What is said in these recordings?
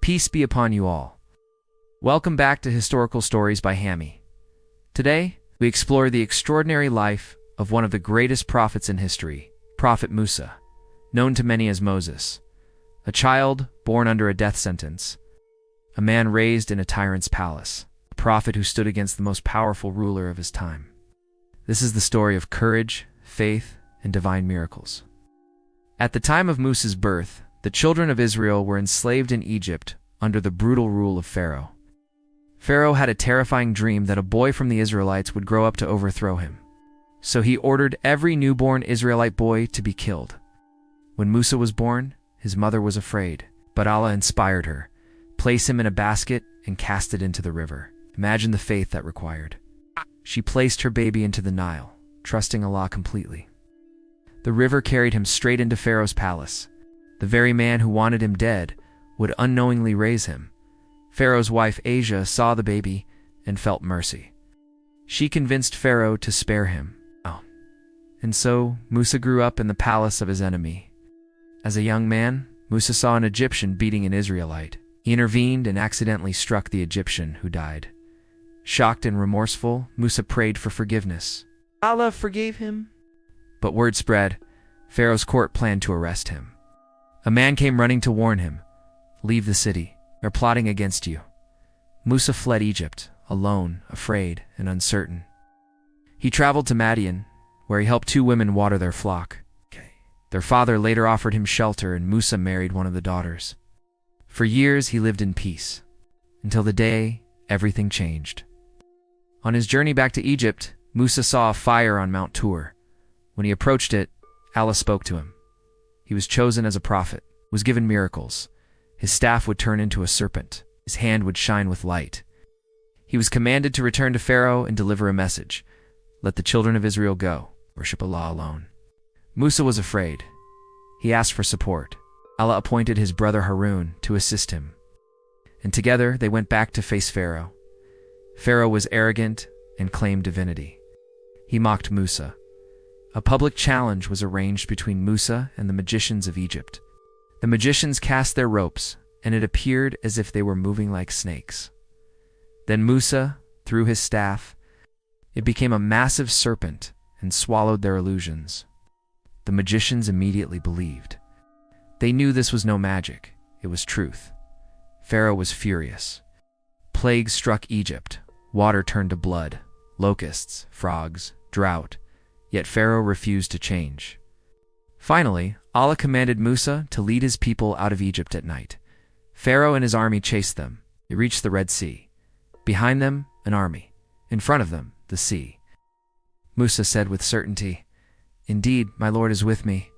Peace be upon you all. Welcome back to Historical Stories by Hammy. Today, we explore the extraordinary life of one of the greatest prophets in history, Prophet Musa, known to many as Moses. A child born under a death sentence, a man raised in a tyrant's palace, a prophet who stood against the most powerful ruler of his time. This is the story of courage, faith, and divine miracles. At the time of Musa's birth, the children of Israel were enslaved in Egypt under the brutal rule of Pharaoh. Pharaoh had a terrifying dream that a boy from the Israelites would grow up to overthrow him. So he ordered every newborn Israelite boy to be killed. When Musa was born, his mother was afraid, but Allah inspired her. Place him in a basket and cast it into the river. Imagine the faith that required. She placed her baby into the Nile, trusting Allah completely. The river carried him straight into Pharaoh's palace. The very man who wanted him dead would unknowingly raise him. Pharaoh's wife Asia saw the baby and felt mercy. She convinced Pharaoh to spare him. And so Musa grew up in the palace of his enemy. As a young man, Musa saw an Egyptian beating an Israelite. He intervened and accidentally struck the Egyptian, who died. Shocked and remorseful, Musa prayed for forgiveness. Allah forgave him. But word spread. Pharaoh's court planned to arrest him. A man came running to warn him. Leave the city. They're plotting against you. Musa fled Egypt, alone, afraid, and uncertain. He traveled to Madian, where he helped two women water their flock. Their father later offered him shelter, and Musa married one of the daughters. For years he lived in peace, until the day everything changed. On his journey back to Egypt, Musa saw a fire on Mount Tur. When he approached it, Allah spoke to him. He was chosen as a prophet, was given miracles. His staff would turn into a serpent. His hand would shine with light. He was commanded to return to Pharaoh and deliver a message. Let the children of Israel go. Worship Allah alone. Musa was afraid. He asked for support. Allah appointed his brother Harun to assist him. And together they went back to face Pharaoh. Pharaoh was arrogant and claimed divinity. He mocked Musa. A public challenge was arranged between Musa and the magicians of Egypt. The magicians cast their ropes, and it appeared as if they were moving like snakes. Then Musa threw his staff. It became a massive serpent and swallowed their illusions. The magicians immediately believed. They knew this was no magic, it was truth. Pharaoh was furious. Plagues struck Egypt. Water turned to blood, locusts, frogs, drought. Yet Pharaoh refused to change. Finally, Allah commanded Musa to lead his people out of Egypt at night. Pharaoh and his army chased them. They reached the Red Sea. Behind them, an army. In front of them, the sea. Musa said with certainty, "Indeed, my Lord is with me."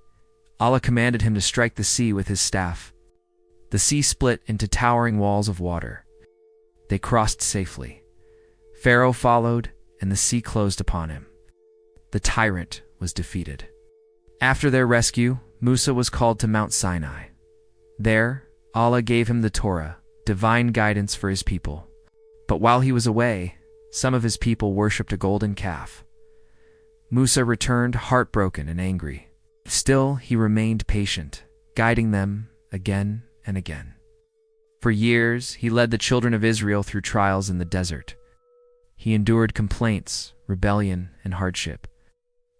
Allah commanded him to strike the sea with his staff. The sea split into towering walls of water. They crossed safely. Pharaoh followed, and the sea closed upon him. The tyrant was defeated. After their rescue, Musa was called to Mount Sinai. There, Allah gave him the Torah, divine guidance for his people. But while he was away, some of his people worshipped a golden calf. Musa returned heartbroken and angry. Still, he remained patient, guiding them again and again. For years, he led the children of Israel through trials in the desert. He endured complaints, rebellion, and hardship.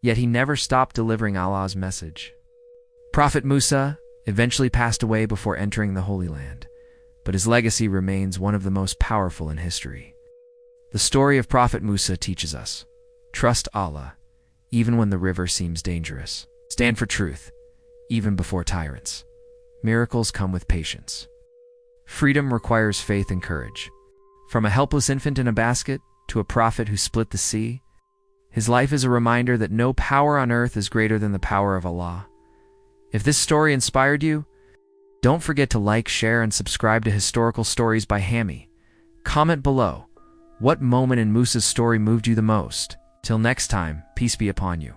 Yet he never stopped delivering Allah's message. Prophet Musa eventually passed away before entering the Holy Land, but his legacy remains one of the most powerful in history. The story of Prophet Musa teaches us, trust Allah, even when the river seems dangerous. Stand for truth, even before tyrants. Miracles come with patience. Freedom requires faith and courage. From a helpless infant in a basket to a prophet who split the sea, his life is a reminder that no power on earth is greater than the power of Allah. If this story inspired you, don't forget to like, share, and subscribe to Historical Stories by Hammy. Comment below, what moment in Musa's story moved you the most? Till next time, peace be upon you.